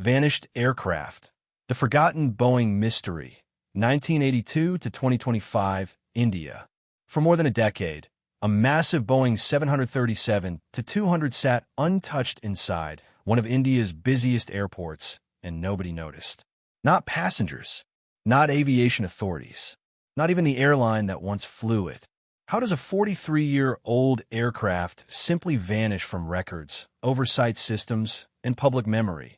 Vanished aircraft. The forgotten Boeing mystery. 1982 to 2025, India. For more than a decade, a massive Boeing 737-200 sat untouched inside one of India's busiest airports, and nobody noticed. Not passengers, not aviation authorities, not even the airline that once flew it. How does a 43-year-old aircraft simply vanish from records, oversight systems, and public memory,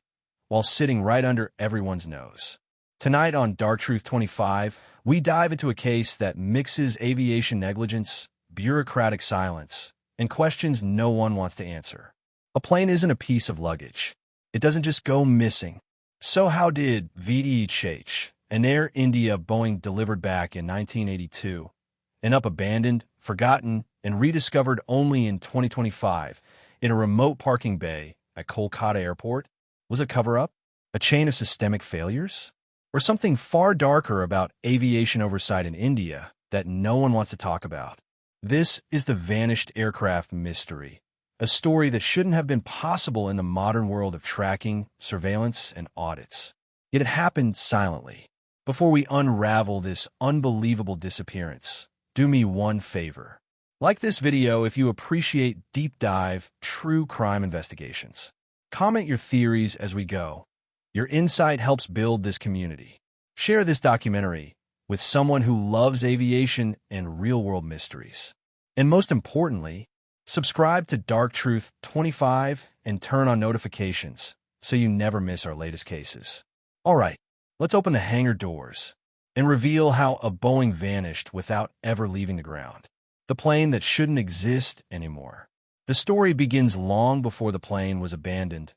while sitting right under everyone's nose? Tonight on Dark Truth 25, we dive into a case that mixes aviation negligence, bureaucratic silence, and questions no one wants to answer. A plane isn't a piece of luggage. It doesn't just go missing. So how did VT EHH, an Air India Boeing delivered back in 1982, end up abandoned, forgotten, and rediscovered only in 2025 in a remote parking bay at Kolkata Airport? Was it cover-up? A chain of systemic failures? Or something far darker about aviation oversight in India that no one wants to talk about? This is the vanished aircraft mystery, a story that shouldn't have been possible in the modern world of tracking, surveillance, and audits. Yet it happened silently. Before we unravel this unbelievable disappearance, do me one favor. Like this video if you appreciate deep dive, true crime investigations. Comment your theories as we go. Your insight helps build this community. Share this documentary with someone who loves aviation and real-world mysteries. And most importantly, subscribe to Dark Truth 25 and turn on notifications so you never miss our latest cases. All right, let's open the hangar doors and reveal how a Boeing vanished without ever leaving the ground. The plane that shouldn't exist anymore. The story begins long before the plane was abandoned,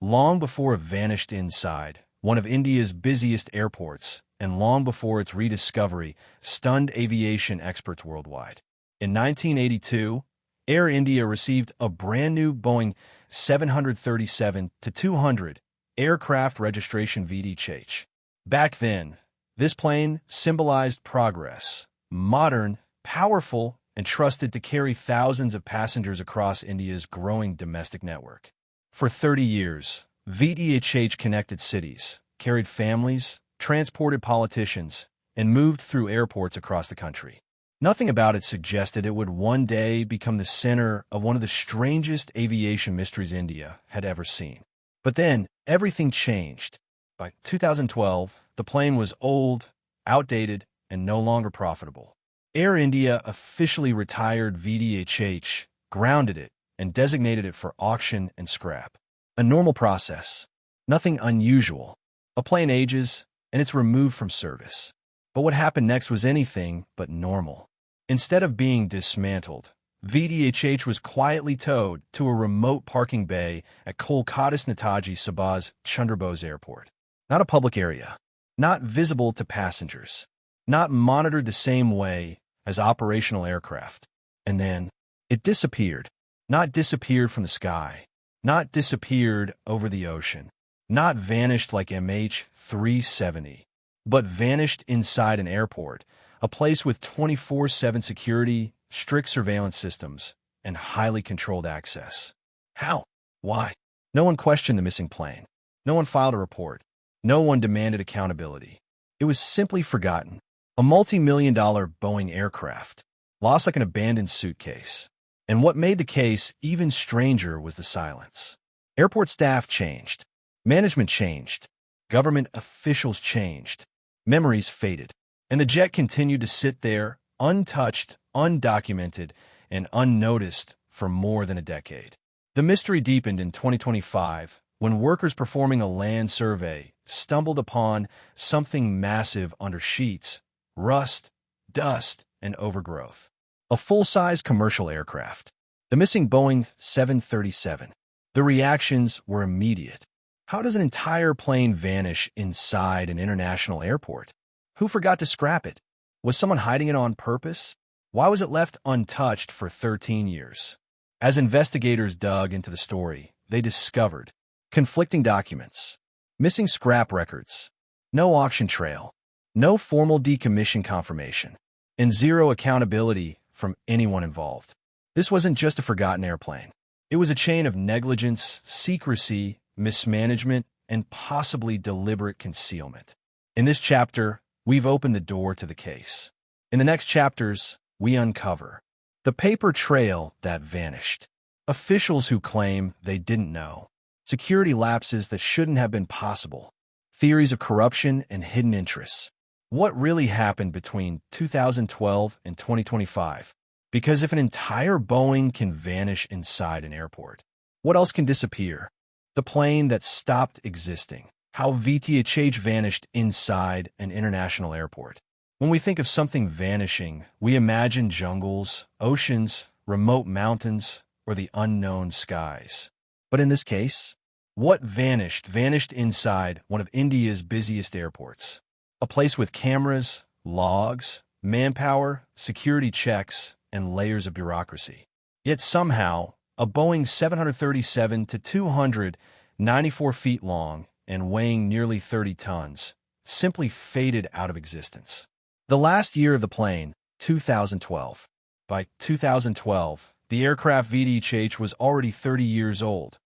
long before it vanished inside one of India's busiest airports, and long before its rediscovery stunned aviation experts worldwide. In 1982, Air India received a brand new Boeing 737-200 aircraft registration VT EHH. Back then, this plane symbolized progress, modern, powerful, and trusted to carry thousands of passengers across India's growing domestic network. For 30 years, VT EHH connected cities, carried families, transported politicians, and moved through airports across the country. Nothing about it suggested it would one day become the center of one of the strangest aviation mysteries India had ever seen. But then, everything changed. By 2012, the plane was old, outdated, and no longer profitable. Air India officially retired VT EHH, grounded it, and designated it for auction and scrap. A normal process. Nothing unusual. A plane ages, and it's removed from service. But what happened next was anything but normal. Instead of being dismantled, VT EHH was quietly towed to a remote parking bay at Kolkata's Netaji Subhas Chandra Bose Airport. Not a public area. Not visible to passengers. Not monitored the same way as operational aircraft. And then, it disappeared. Not disappeared from the sky. Not disappeared over the ocean. Not vanished like MH370. But vanished inside an airport, a place with 24/7 security, strict surveillance systems, and highly controlled access. How? Why? No one questioned the missing plane. No one filed a report. No one demanded accountability. It was simply forgotten. A multi-million-dollar Boeing aircraft, lost like an abandoned suitcase. And what made the case even stranger was the silence. Airport staff changed. Management changed. Government officials changed. Memories faded. And the jet continued to sit there, untouched, undocumented, and unnoticed for more than a decade. The mystery deepened in 2025 when workers performing a land survey stumbled upon something massive under sheets, rust, dust, and overgrowth. A full-size commercial aircraft. The missing Boeing 737. The reactions were immediate. How does an entire plane vanish inside an international airport? Who forgot to scrap it? Was someone hiding it on purpose? Why was it left untouched for 13 years? As investigators dug into the story, they discovered conflicting documents, missing scrap records, no auction trail, no formal decommission confirmation, and zero accountability from anyone involved. This wasn't just a forgotten airplane. It was a chain of negligence, secrecy, mismanagement, and possibly deliberate concealment. In this chapter, we've opened the door to the case. In the next chapters, we uncover the paper trail that vanished, officials who claim they didn't know, security lapses that shouldn't have been possible, theories of corruption and hidden interests. What really happened between 2012 and 2025? Because if an entire Boeing can vanish inside an airport, what else can disappear? The plane that stopped existing. How VT EHH vanished inside an international airport. When we think of something vanishing, we imagine jungles, oceans, remote mountains, or the unknown skies. But in this case, what vanished inside one of India's busiest airports. A place with cameras, logs, manpower, security checks, and layers of bureaucracy. Yet somehow, a Boeing 737-294 feet long and weighing nearly 30 tons simply faded out of existence. The last year of the plane, 2012. By 2012, the aircraft VT EHH was already 30 years old,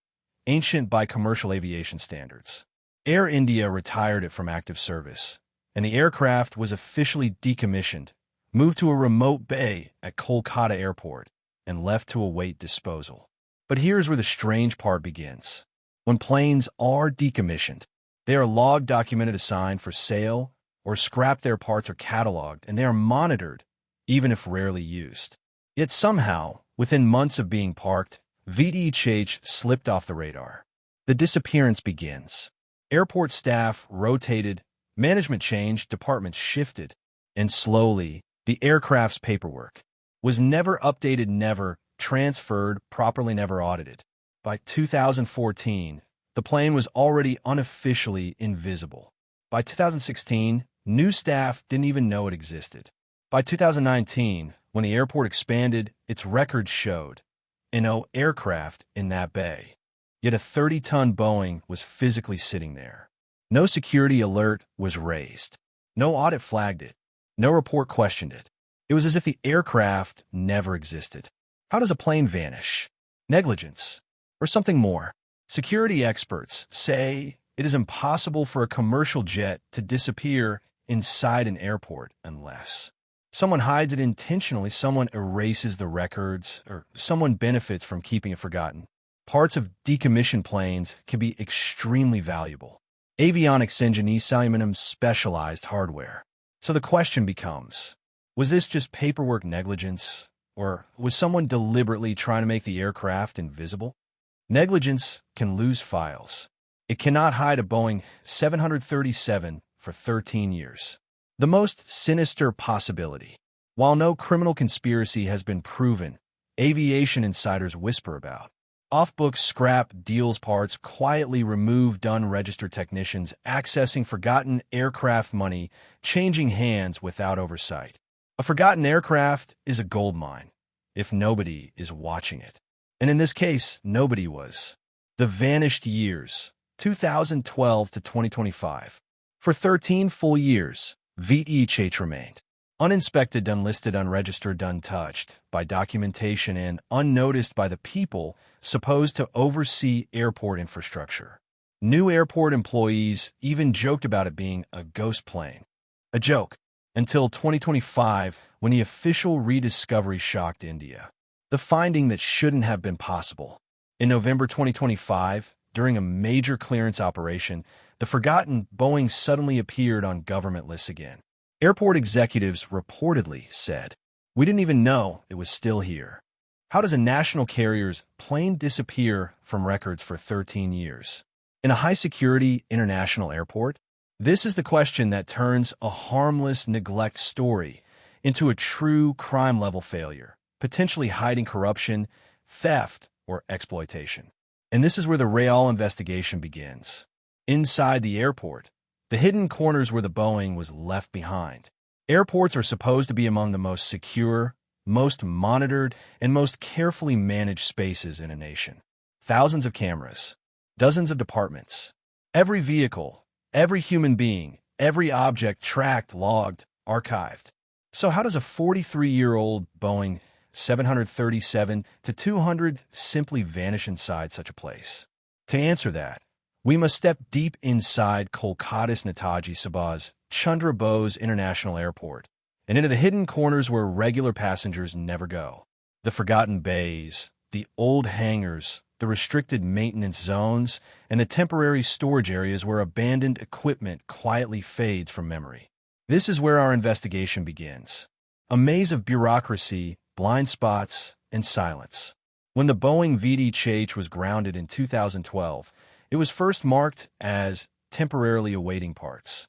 ancient by commercial aviation standards. Air India retired it from active service, and the aircraft was officially decommissioned, moved to a remote bay at Kolkata Airport, and left to await disposal. But here's where the strange part begins. When planes are decommissioned, they are logged, documented, assigned for sale, or scrapped. Their parts are cataloged, and they are monitored, even if rarely used. Yet somehow, within months of being parked, VT EHH slipped off the radar. The disappearance begins. Airport staff rotated, management changed, departments shifted, and slowly, the aircraft's paperwork was never updated, never transferred, properly never audited. By 2014, the plane was already unofficially invisible. By 2016, new staff didn't even know it existed. By 2019, when the airport expanded, its records showed no aircraft in that bay. Yet a 30-ton Boeing was physically sitting there. No security alert was raised. No audit flagged it. No report questioned it. It was as if the aircraft never existed. How does a plane vanish? Negligence, or something more? Security experts say it is impossible for a commercial jet to disappear inside an airport unless someone hides it intentionally, someone erases the records, or someone benefits from keeping it forgotten. Parts of decommissioned planes can be extremely valuable. Avionics engineers, aluminum specialized hardware. So the question becomes, was this just paperwork negligence, or was someone deliberately trying to make the aircraft invisible? Negligence can lose files. It cannot hide a Boeing 737 for 13 years. The most sinister possibility. While no criminal conspiracy has been proven, aviation insiders whisper about off-book scrap deals, parts quietly removed, unregistered technicians accessing forgotten aircraft money, changing hands without oversight. A forgotten aircraft is a gold mine, if nobody is watching it. And in this case, nobody was. The vanished years, 2012 to 2025. For 13 full years, VT EHH remained uninspected, unlisted, unregistered, untouched by documentation, and unnoticed by the people supposed to oversee airport infrastructure. New airport employees even joked about it being a ghost plane. A joke. Until 2025, when the official rediscovery shocked India. The finding that shouldn't have been possible. In November 2025, during a major clearance operation, the forgotten Boeing suddenly appeared on government lists again. Airport executives reportedly said, "We didn't even know it was still here." How does a national carrier's plane disappear from records for 13 years? In a high-security international airport? This is the question that turns a harmless neglect story into a true crime-level failure, potentially hiding corruption, theft, or exploitation. And this is where the real investigation begins. Inside the airport, the hidden corners where the Boeing was left behind. Airports are supposed to be among the most secure, most monitored, and most carefully managed spaces in a nation. Thousands of cameras, dozens of departments, every vehicle, every human being, every object tracked, logged, archived. So how does a 43-year-old Boeing 737-200 simply vanish inside such a place? To answer that, We must step deep inside Kolkata's Netaji Subhas Chandra Bose International Airport and into the hidden corners where regular passengers never go. The forgotten bays, the old hangars, the restricted maintenance zones, and the temporary storage areas where abandoned equipment quietly fades from memory. This is where our investigation begins. A maze of bureaucracy, blind spots, and silence. When the Boeing VT EHH was grounded in 2012, it was first marked as temporarily awaiting parts.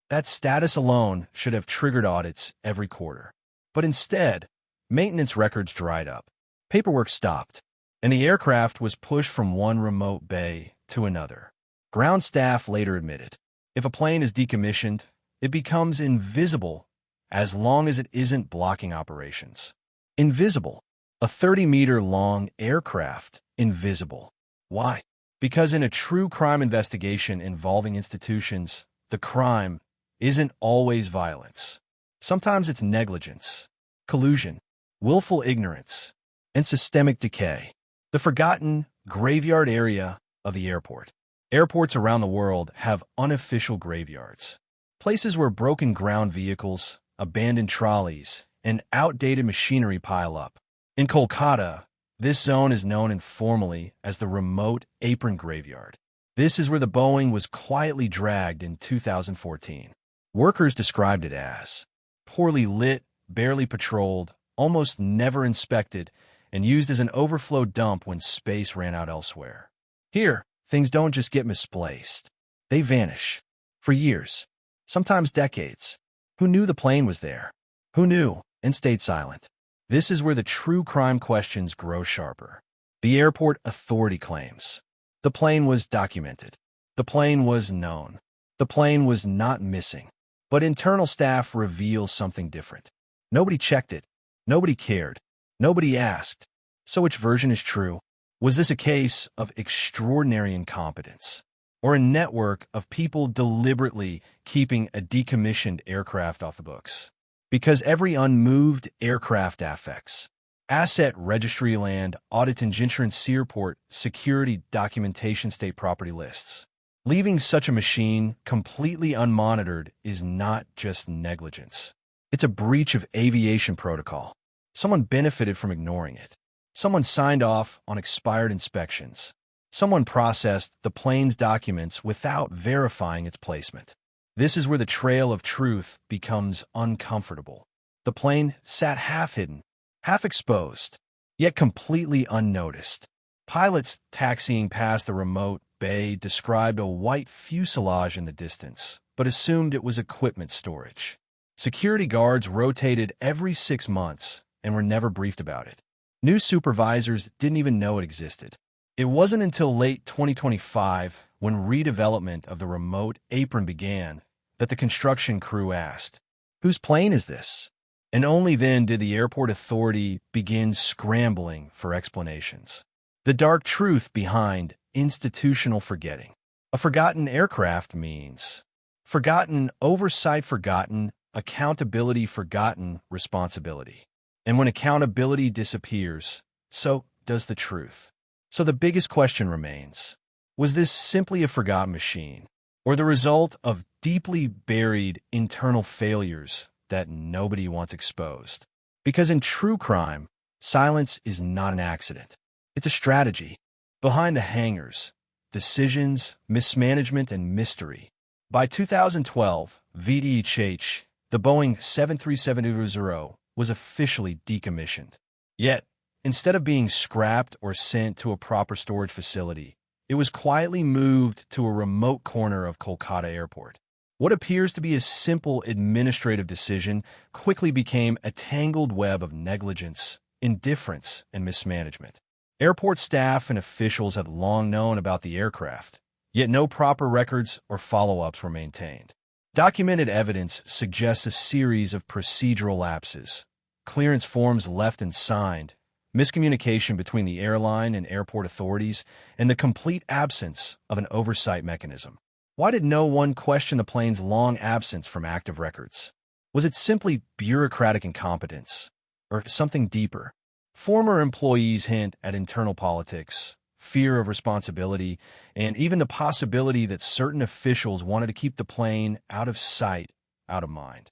That status alone should have triggered audits every quarter. But instead, maintenance records dried up, paperwork stopped, and the aircraft was pushed from one remote bay to another. Ground staff later admitted, if a plane is decommissioned, it becomes invisible as long as it isn't blocking operations. Invisible. A 30-meter-long aircraft, invisible. Why? Because in a true crime investigation involving institutions, the crime isn't always violence. Sometimes it's negligence, collusion, willful ignorance, and systemic decay. The forgotten graveyard area of the airport. Airports around the world have unofficial graveyards. Places where broken ground vehicles, abandoned trolleys, and outdated machinery pile up. In Kolkata, this zone is known informally as the remote apron graveyard. This is where the Boeing was quietly dragged in 2014. Workers described it as poorly lit, barely patrolled, almost never inspected, and used as an overflow dump when space ran out elsewhere. Here, things don't just get misplaced. They vanish. For years, sometimes decades. Who knew the plane was there? Who knew and stayed silent? This is where the true crime questions grow sharper. The airport authority claims. The plane was documented. The plane was known. The plane was not missing. But internal staff reveal something different. Nobody checked it. Nobody cared. Nobody asked. So which version is true? Was this a case of extraordinary incompetence? Or a network of people deliberately keeping a decommissioned aircraft off the books? Because every unmoved aircraft affects asset registry land, audit and insurance seaport, security documentation state property lists. Leaving such a machine completely unmonitored is not just negligence. It's a breach of aviation protocol. Someone benefited from ignoring it. Someone signed off on expired inspections. Someone processed the plane's documents without verifying its placement. This is where the trail of truth becomes uncomfortable. The plane sat half hidden, half exposed, yet completely unnoticed. Pilots taxiing past the remote bay described a white fuselage in the distance, but assumed it was equipment storage. Security guards rotated every 6 months and were never briefed about it. New supervisors didn't even know it existed. It wasn't until late 2025, when redevelopment of the remote apron began, that the construction crew asked, "Whose plane is this?" And only then did the airport authority begin scrambling for explanations. The dark truth behind institutional forgetting. A forgotten aircraft means forgotten oversight, forgotten accountability, forgotten responsibility. And when accountability disappears, so does the truth. So the biggest question remains, was this simply a forgotten machine, or the result of deeply buried internal failures that nobody wants exposed? Because in true crime, silence is not an accident. It's a strategy. Behind the hangars, decisions, mismanagement, and mystery. By 2012, VT EHH, the Boeing 737-00, was officially decommissioned. Yet, instead of being scrapped or sent to a proper storage facility, it was quietly moved to a remote corner of Kolkata Airport. What appears to be a simple administrative decision quickly became a tangled web of negligence, indifference, and mismanagement. Airport staff and officials had long known about the aircraft, yet no proper records or follow-ups were maintained. Documented evidence suggests a series of procedural lapses, clearance forms left unsigned, miscommunication between the airline and airport authorities, and the complete absence of an oversight mechanism. Why did no one question the plane's long absence from active records? Was it simply bureaucratic incompetence, or something deeper? Former employees hint at internal politics, fear of responsibility, and even the possibility that certain officials wanted to keep the plane out of sight, out of mind.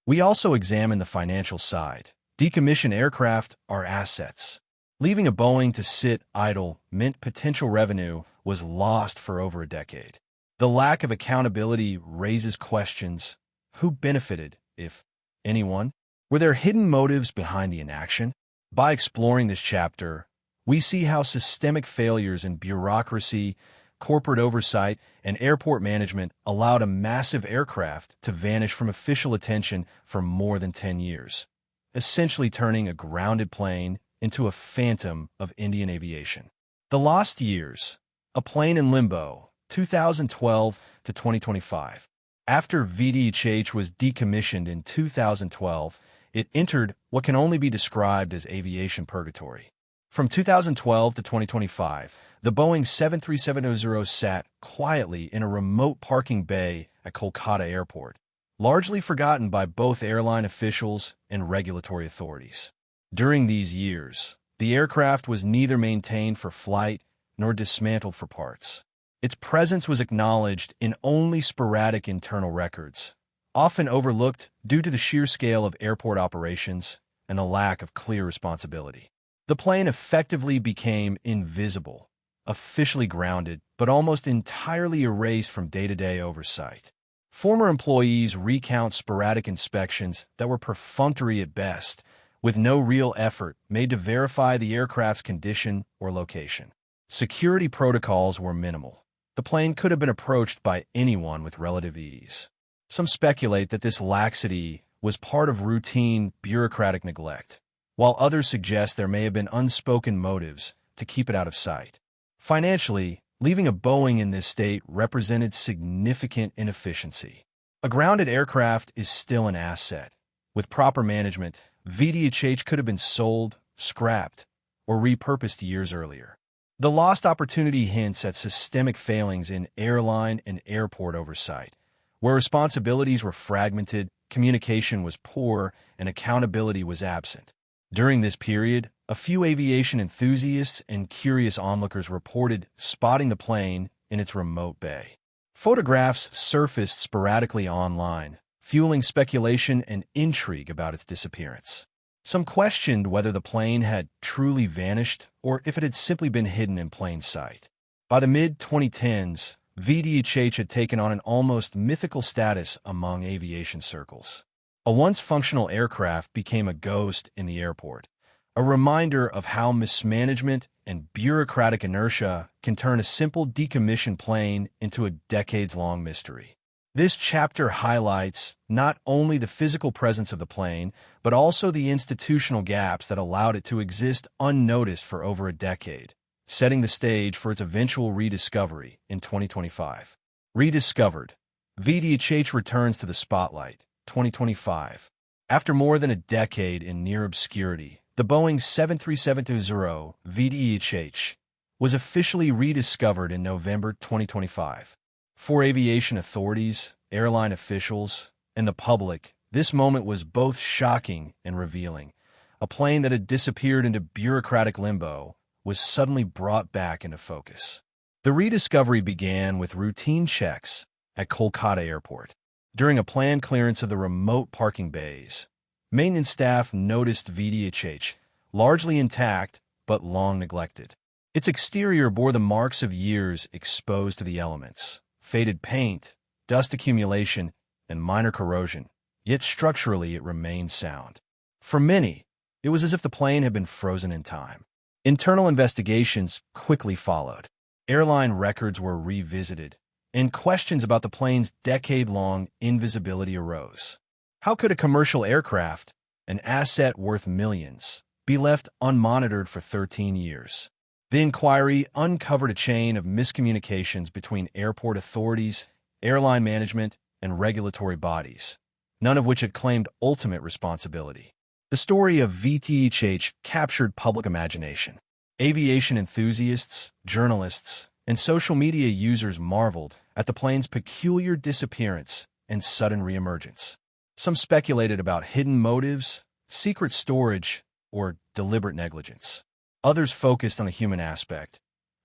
We also examine the financial side. Decommissioned aircraft are assets. Leaving a Boeing to sit idle meant potential revenue was lost for over a decade. The lack of accountability raises questions. Who benefited, if anyone? Were there hidden motives behind the inaction? By exploring this chapter, we see how systemic failures in bureaucracy, corporate oversight, and airport management allowed a massive aircraft to vanish from official attention for more than 10 years, essentially turning a grounded plane into a phantom of Indian aviation. The Lost Years, a plane in limbo, 2012 to 2025. After VT EHH was decommissioned in 2012, it entered what can only be described as aviation purgatory. From 2012 to 2025, the Boeing 737-00 sat quietly in a remote parking bay at Kolkata Airport, largely forgotten by both airline officials and regulatory authorities. During these years, the aircraft was neither maintained for flight nor dismantled for parts. Its presence was acknowledged in only sporadic internal records, often overlooked due to the sheer scale of airport operations and the lack of clear responsibility. The plane effectively became invisible, officially grounded, but almost entirely erased from day-to-day oversight. Former employees recount sporadic inspections that were perfunctory at best, with no real effort made to verify the aircraft's condition or location. Security protocols were minimal. The plane could have been approached by anyone with relative ease. Some speculate that this laxity was part of routine bureaucratic neglect, while others suggest there may have been unspoken motives to keep it out of sight. Financially, leaving a Boeing in this state represented significant inefficiency. A grounded aircraft is still an asset. With proper management, VT EHH could have been sold, scrapped, or repurposed years earlier. The lost opportunity hints at systemic failings in airline and airport oversight, where responsibilities were fragmented, communication was poor, and accountability was absent. During this period, a few aviation enthusiasts and curious onlookers reported spotting the plane in its remote bay. Photographs surfaced sporadically online, fueling speculation and intrigue about its disappearance. Some questioned whether the plane had truly vanished or if it had simply been hidden in plain sight. By the mid-2010s, VT EHH had taken on an almost mythical status among aviation circles. A once functional aircraft became a ghost in the airport, a reminder of how mismanagement and bureaucratic inertia can turn a simple decommissioned plane into a decades-long mystery. This chapter highlights not only the physical presence of the plane, but also the institutional gaps that allowed it to exist unnoticed for over a decade, setting the stage for its eventual rediscovery in 2025. Rediscovered, VT EHH returns to the spotlight, 2025. After more than a decade in near obscurity, the Boeing 737-00 VT EHH was officially rediscovered in November 2025. For aviation authorities, airline officials, and the public, this moment was both shocking and revealing. A plane that had disappeared into bureaucratic limbo was suddenly brought back into focus. The rediscovery began with routine checks at Kolkata Airport. During a planned clearance of the remote parking bays, maintenance staff noticed VT EHH, largely intact but long neglected. Its exterior bore the marks of years exposed to the elements. Faded paint, dust accumulation, and minor corrosion, yet structurally it remained sound. For many, it was as if the plane had been frozen in time. Internal investigations quickly followed. Airline records were revisited, and questions about the plane's decade-long invisibility arose. How could a commercial aircraft, an asset worth millions, be left unmonitored for 13 years? The inquiry uncovered a chain of miscommunications between airport authorities, airline management, and regulatory bodies, none of which had claimed ultimate responsibility. The story of VT EHH captured public imagination. Aviation enthusiasts, journalists, and social media users marveled at the plane's peculiar disappearance and sudden reemergence. Some speculated about hidden motives, secret storage, or deliberate negligence. Others focused on the human aspect,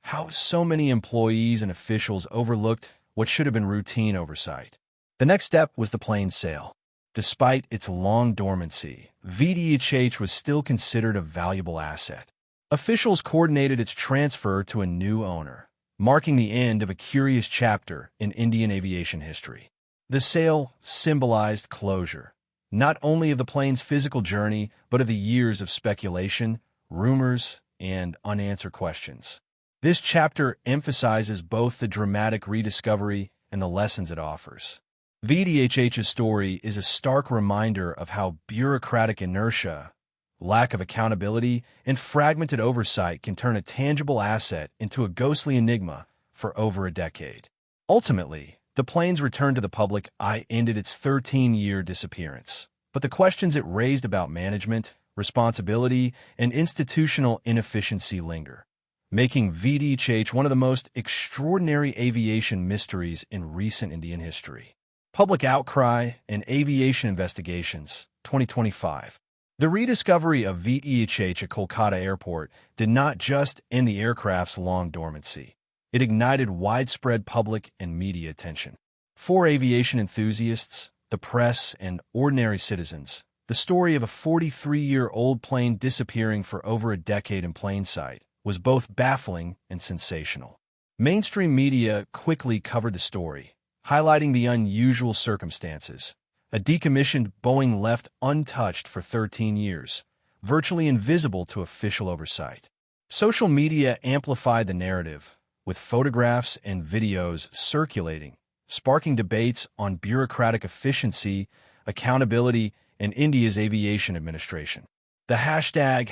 how so many employees and officials overlooked what should have been routine oversight. The next step was the plane's sale. Despite its long dormancy, VT EHH was still considered a valuable asset. Officials coordinated its transfer to a new owner, marking the end of a curious chapter in Indian aviation history. The sale symbolized closure, not only of the plane's physical journey, but of the years of speculation, rumors, and unanswered questions. This chapter emphasizes both the dramatic rediscovery and the lessons it offers. VT EHH's story is a stark reminder of how bureaucratic inertia, lack of accountability, and fragmented oversight can turn a tangible asset into a ghostly enigma for over a decade. Ultimately, the plane's return to the public eye ended its 13-year disappearance, but the questions it raised about management, responsibility, and institutional inefficiency linger, making VT EHH one of the most extraordinary aviation mysteries in recent Indian history. Public Outcry and Aviation Investigations, 2025. The rediscovery of VT EHH at Kolkata Airport did not just end the aircraft's long dormancy. It ignited widespread public and media attention. For aviation enthusiasts, the press, and ordinary citizens, the story of a 43-year-old plane disappearing for over a decade in plain sight was both baffling and sensational. Mainstream media quickly covered the story, highlighting the unusual circumstances. A decommissioned Boeing left untouched for 13 years, virtually invisible to official oversight. Social media amplified the narrative, with photographs and videos circulating, sparking debates on bureaucratic efficiency, accountability, and India's aviation administration. The hashtag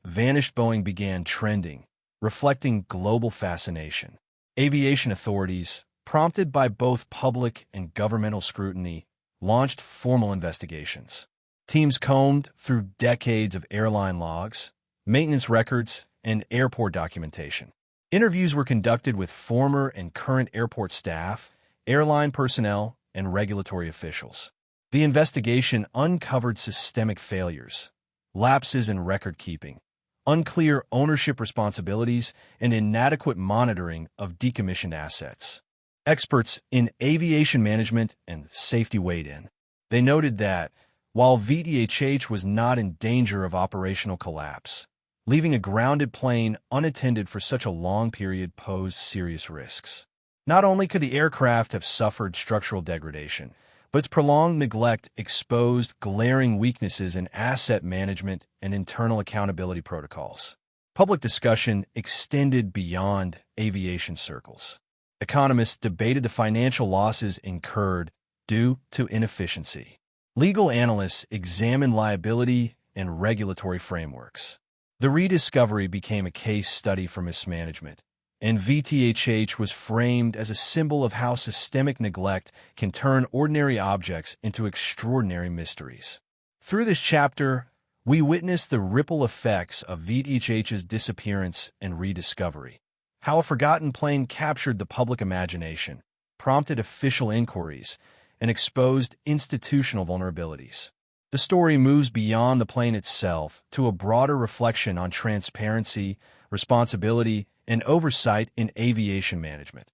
#VanishedBoeing began trending, reflecting global fascination. Aviation authorities, prompted by both public and governmental scrutiny, launched formal investigations. Teams combed through decades of airline logs, maintenance records, and airport documentation. Interviews were conducted with former and current airport staff, airline personnel, and regulatory officials. The investigation uncovered systemic failures, lapses in record-keeping, unclear ownership responsibilities, and inadequate monitoring of decommissioned assets. Experts in aviation management and safety weighed in. They noted that, while VT EHH was not in danger of operational collapse, leaving a grounded plane unattended for such a long period posed serious risks. Not only could the aircraft have suffered structural degradation, but its prolonged neglect exposed glaring weaknesses in asset management and internal accountability protocols. Public discussion extended beyond aviation circles. Economists debated the financial losses incurred due to inefficiency. Legal analysts examined liability and regulatory frameworks. The rediscovery became a case study for mismanagement, and VT EHH was framed as a symbol of how systemic neglect can turn ordinary objects into extraordinary mysteries. Through this chapter, we witness the ripple effects of VT EHH's disappearance and rediscovery. How a forgotten plane captured the public imagination, prompted official inquiries, and exposed institutional vulnerabilities. The story moves beyond the plane itself to a broader reflection on transparency, responsibility, and oversight in aviation management.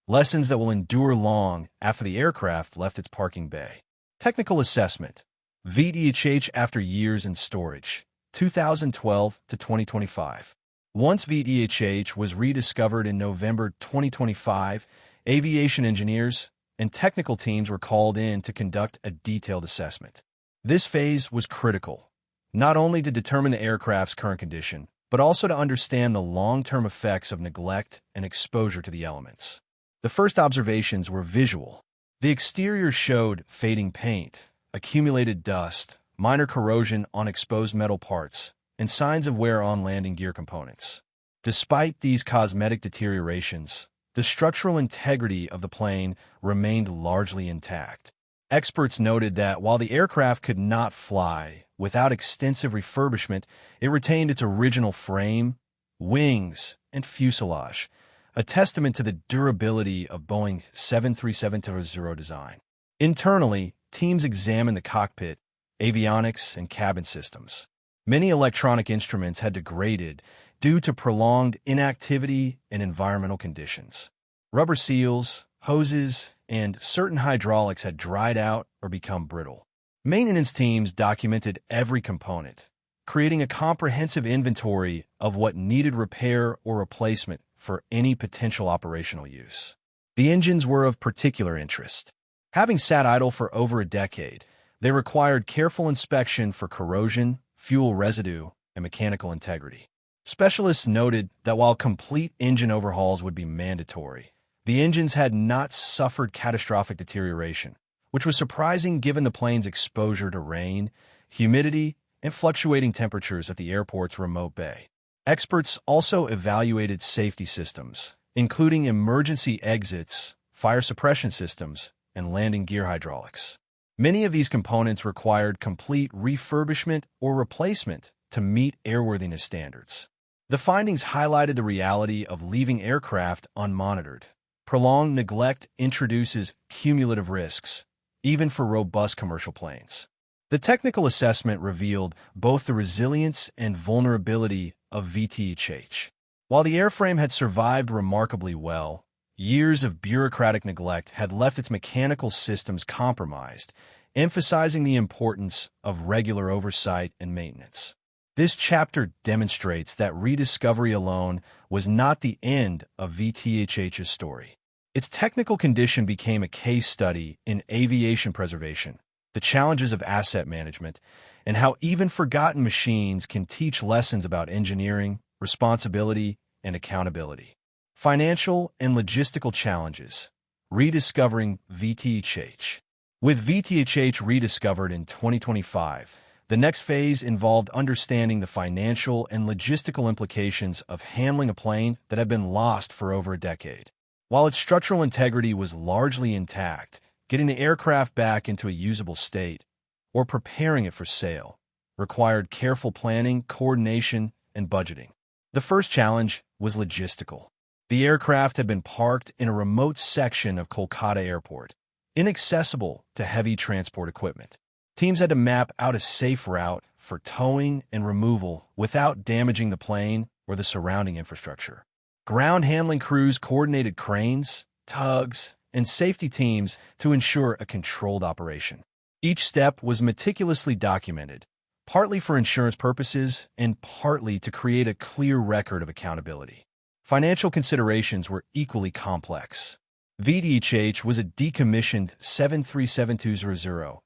Lessons that will endure long after the aircraft left its parking bay. Technical assessment. VT EHH after years in storage, 2012 to 2025. Once VT EHH was rediscovered in November 2025, aviation engineers and technical teams were called in to conduct a detailed assessment. This phase was critical, not only to determine the aircraft's current condition, but also to understand the long-term effects of neglect and exposure to the elements. The first observations were visual. The exterior showed fading paint, accumulated dust, minor corrosion on exposed metal parts, and signs of wear on landing gear components. Despite these cosmetic deteriorations, the structural integrity of the plane remained largely intact. Experts noted that while the aircraft could not fly without extensive refurbishment, it retained its original frame, wings, and fuselage, a testament to the durability of Boeing 737-0 design. Internally, teams examined the cockpit, avionics, and cabin systems. Many electronic instruments had degraded, due to prolonged inactivity and environmental conditions. Rubber seals, hoses, and certain hydraulics had dried out or become brittle. Maintenance teams documented every component, creating a comprehensive inventory of what needed repair or replacement for any potential operational use. The engines were of particular interest. Having sat idle for over a decade, they required careful inspection for corrosion, fuel residue, and mechanical integrity. Specialists noted that while complete engine overhauls would be mandatory, the engines had not suffered catastrophic deterioration, which was surprising given the plane's exposure to rain, humidity, and fluctuating temperatures at the airport's remote bay. Experts also evaluated safety systems, including emergency exits, fire suppression systems, and landing gear hydraulics. Many of these components required complete refurbishment or replacement to meet airworthiness standards. The findings highlighted the reality of leaving aircraft unmonitored. Prolonged neglect introduces cumulative risks, even for robust commercial planes. The technical assessment revealed both the resilience and vulnerability of VT EHH. While the airframe had survived remarkably well, years of bureaucratic neglect had left its mechanical systems compromised, emphasizing the importance of regular oversight and maintenance. This chapter demonstrates that rediscovery alone was not the end of VT EHH's story. Its technical condition became a case study in aviation preservation, the challenges of asset management, and how even forgotten machines can teach lessons about engineering, responsibility, and accountability. Financial and logistical challenges. Rediscovering VT EHH. With VT EHH rediscovered in 2025, the next phase involved understanding the financial and logistical implications of handling a plane that had been lost for over a decade. While its structural integrity was largely intact, getting the aircraft back into a usable state, or preparing it for sale, required careful planning, coordination, and budgeting. The first challenge was logistical. The aircraft had been parked in a remote section of Kolkata Airport, inaccessible to heavy transport equipment. Teams had to map out a safe route for towing and removal without damaging the plane or the surrounding infrastructure. Ground handling crews coordinated cranes, tugs, and safety teams to ensure a controlled operation. Each step was meticulously documented, partly for insurance purposes and partly to create a clear record of accountability. Financial considerations were equally complex. VT EHH was a decommissioned 737-200,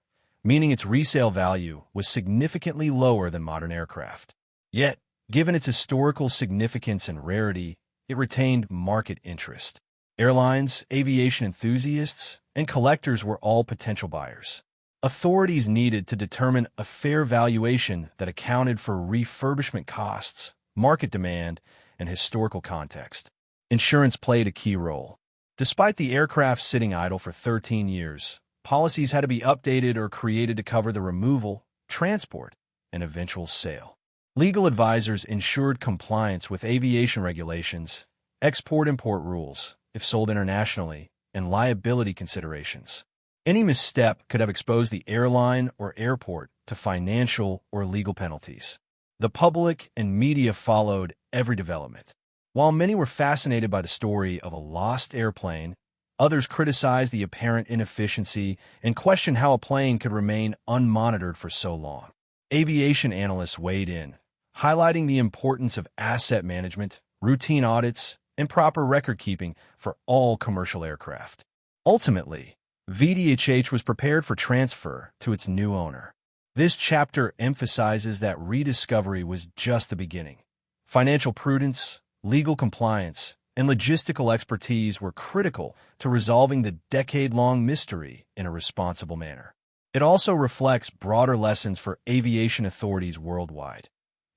meaning its resale value was significantly lower than modern aircraft. Yet, given its historical significance and rarity, it retained market interest. Airlines, aviation enthusiasts, and collectors were all potential buyers. Authorities needed to determine a fair valuation that accounted for refurbishment costs, market demand, and historical context. Insurance played a key role. Despite the aircraft sitting idle for 13 years, policies had to be updated or created to cover the removal, transport, and eventual sale. Legal advisors ensured compliance with aviation regulations, export-import rules, if sold internationally, and liability considerations. Any misstep could have exposed the airline or airport to financial or legal penalties. The public and media followed every development. While many were fascinated by the story of a lost airplane, others criticized the apparent inefficiency and questioned how a plane could remain unmonitored for so long. Aviation analysts weighed in, highlighting the importance of asset management, routine audits, and proper record-keeping for all commercial aircraft. Ultimately, VT EHH was prepared for transfer to its new owner. This chapter emphasizes that rediscovery was just the beginning. Financial prudence, legal compliance, and logistical expertise were critical to resolving the decade-long mystery in a responsible manner. It also reflects broader lessons for aviation authorities worldwide.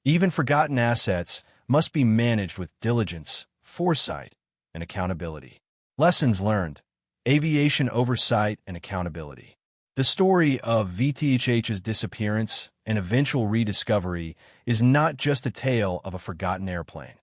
Even forgotten assets must be managed with diligence, foresight, and accountability. Lessons learned: aviation oversight and accountability. The story of VT EHH's disappearance and eventual rediscovery is not just a tale of a forgotten airplane.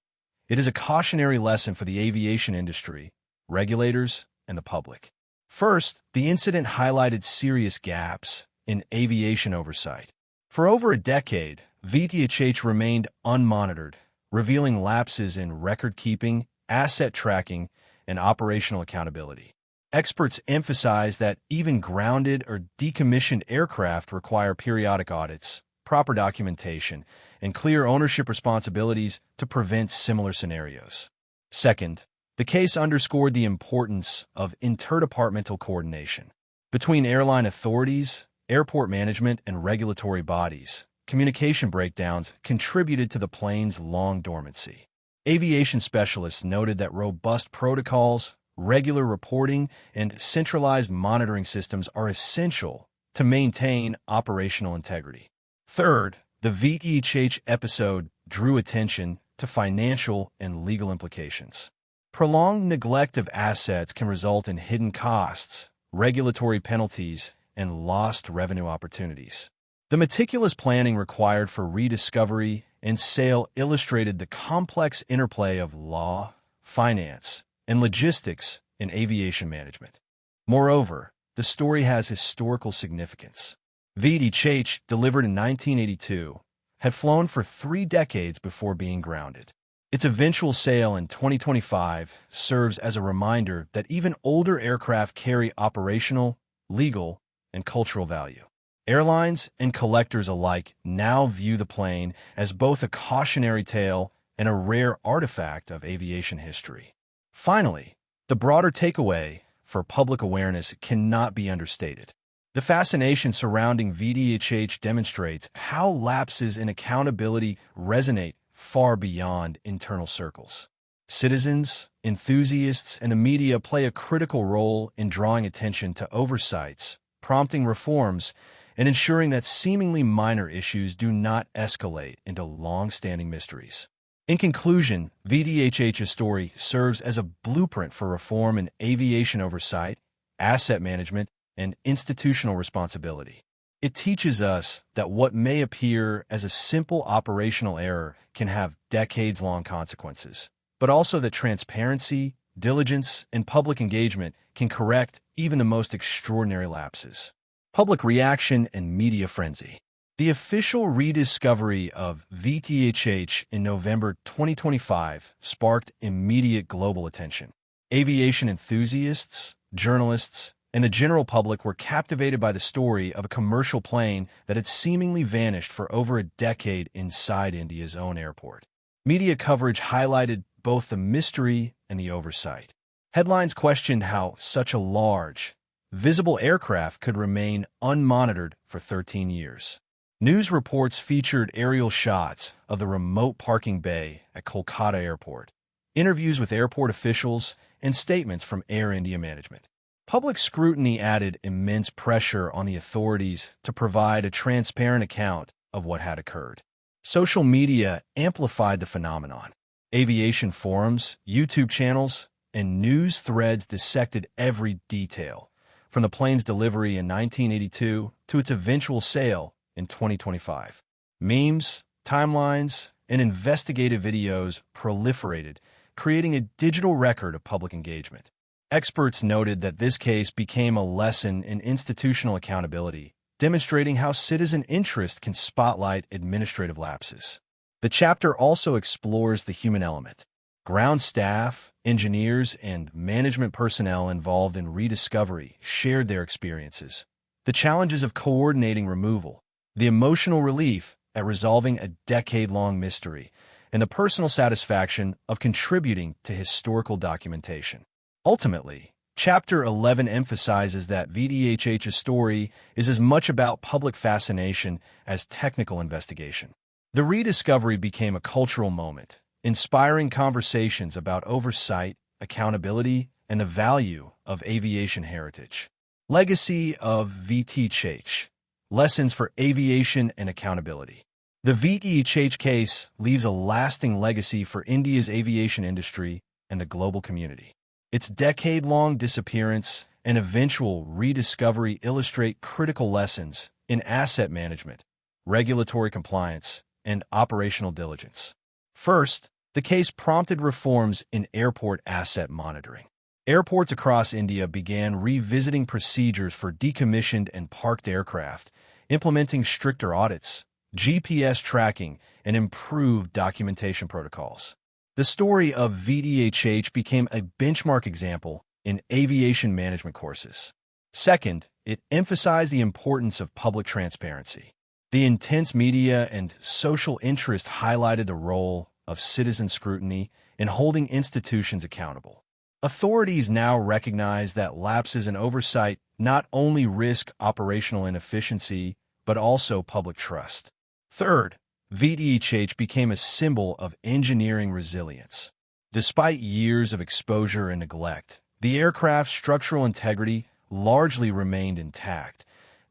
It is a cautionary lesson for the aviation industry, regulators, and the public. First, the incident highlighted serious gaps in aviation oversight. For over a decade, VT EHH remained unmonitored, revealing lapses in record-keeping, asset tracking, and operational accountability. Experts emphasize that even grounded or decommissioned aircraft require periodic audits, proper documentation, and clear ownership responsibilities to prevent similar scenarios. Second, the case underscored the importance of interdepartmental coordination. Between airline authorities, airport management, and regulatory bodies, communication breakdowns contributed to the plane's long dormancy. Aviation specialists noted that robust protocols, regular reporting, and centralized monitoring systems are essential to maintain operational integrity. Third, the VT EHH episode drew attention to financial and legal implications. Prolonged neglect of assets can result in hidden costs, regulatory penalties, and lost revenue opportunities. The meticulous planning required for rediscovery and sale illustrated the complex interplay of law, finance, and logistics in aviation management. Moreover, the story has historical significance. VT EHH, delivered in 1982, had flown for 3 decades before being grounded. Its eventual sale in 2025 serves as a reminder that even older aircraft carry operational, legal, and cultural value. Airlines and collectors alike now view the plane as both a cautionary tale and a rare artifact of aviation history. Finally, the broader takeaway for public awareness cannot be understated. The fascination surrounding VT EHH demonstrates how lapses in accountability resonate far beyond internal circles. Citizens, enthusiasts, and the media play a critical role in drawing attention to oversights, prompting reforms, and ensuring that seemingly minor issues do not escalate into long-standing mysteries. In conclusion, VT EHH's story serves as a blueprint for reform in aviation oversight, asset management, and institutional responsibility. It teaches us that what may appear as a simple operational error can have decades-long consequences, but also that transparency, diligence, and public engagement can correct even the most extraordinary lapses. Public reaction and media frenzy. The official rediscovery of VT EHH in November 2025 sparked immediate global attention. Aviation enthusiasts, journalists, and the general public were captivated by the story of a commercial plane that had seemingly vanished for over a decade inside India's own airport. Media coverage highlighted both the mystery and the oversight. Headlines questioned how such a large, visible aircraft could remain unmonitored for 13 years. News reports featured aerial shots of the remote parking bay at Kolkata Airport, interviews with airport officials, and statements from Air India management. Public scrutiny added immense pressure on the authorities to provide a transparent account of what had occurred. Social media amplified the phenomenon. Aviation forums, YouTube channels, and news threads dissected every detail, from the plane's delivery in 1982 to its eventual sale in 2025. Memes, timelines, and investigative videos proliferated, creating a digital record of public engagement. Experts noted that this case became a lesson in institutional accountability, demonstrating how citizen interest can spotlight administrative lapses. The chapter also explores the human element. Ground staff, engineers, and management personnel involved in rediscovery shared their experiences. The challenges of coordinating removal, the emotional relief at resolving a decade-long mystery, and the personal satisfaction of contributing to historical documentation. Ultimately, Chapter 11 emphasizes that VT EHH's story is as much about public fascination as technical investigation. The rediscovery became a cultural moment, inspiring conversations about oversight, accountability, and the value of aviation heritage. Legacy of VT EHH. Lessons for aviation and accountability. The VT EHH case leaves a lasting legacy for India's aviation industry and the global community. Its decade-long disappearance and eventual rediscovery illustrate critical lessons in asset management, regulatory compliance, and operational diligence. First, the case prompted reforms in airport asset monitoring. Airports across India began revisiting procedures for decommissioned and parked aircraft, implementing stricter audits, GPS tracking, and improved documentation protocols. The story of VT EHH became a benchmark example in aviation management courses. Second, it emphasized the importance of public transparency. The intense media and social interest highlighted the role of citizen scrutiny in holding institutions accountable. Authorities now recognize that lapses in oversight not only risk operational inefficiency, but also public trust. Third, VT EHH became a symbol of engineering resilience. Despite years of exposure and neglect, the aircraft's structural integrity largely remained intact,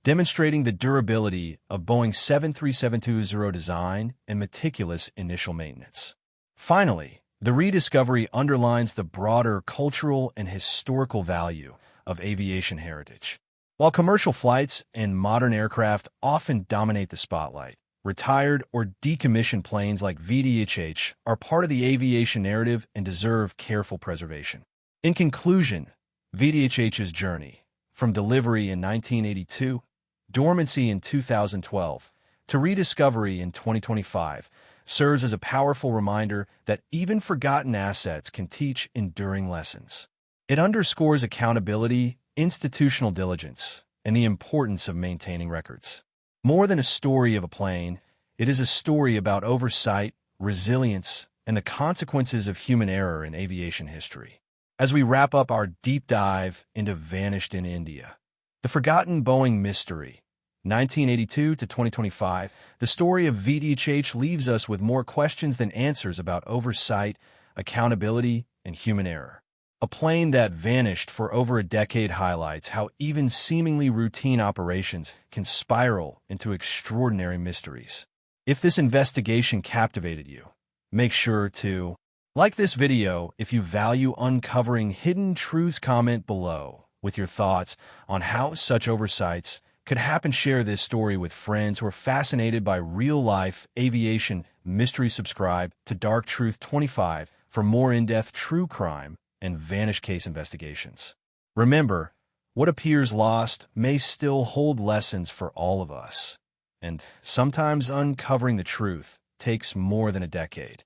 demonstrating the durability of Boeing's 737-20 design and meticulous initial maintenance. Finally, the rediscovery underlines the broader cultural and historical value of aviation heritage. While commercial flights and modern aircraft often dominate the spotlight, retired or decommissioned planes like VT EHH are part of the aviation narrative and deserve careful preservation. In conclusion, VT EHH's journey, from delivery in 1982, dormancy in 2012, to rediscovery in 2025, serves as a powerful reminder that even forgotten assets can teach enduring lessons. It underscores accountability, institutional diligence, and the importance of maintaining records. More than a story of a plane, it is a story about oversight, resilience, and the consequences of human error in aviation history. As we wrap up our deep dive into Vanished in India, the Forgotten Boeing Mystery, 1982 to 2025, the story of VT EHH leaves us with more questions than answers about oversight, accountability, and human error. A plane that vanished for over a decade highlights how even seemingly routine operations can spiral into extraordinary mysteries. If this investigation captivated you, make sure to like this video. If you value uncovering hidden truths, comment below with your thoughts on how such oversights could happen. Share this story with friends who are fascinated by real-life aviation mystery. Subscribe to Dark Truth 25 for more in-depth true crime and vanished case investigations. Remember, what appears lost may still hold lessons for all of us, and sometimes uncovering the truth takes more than a decade.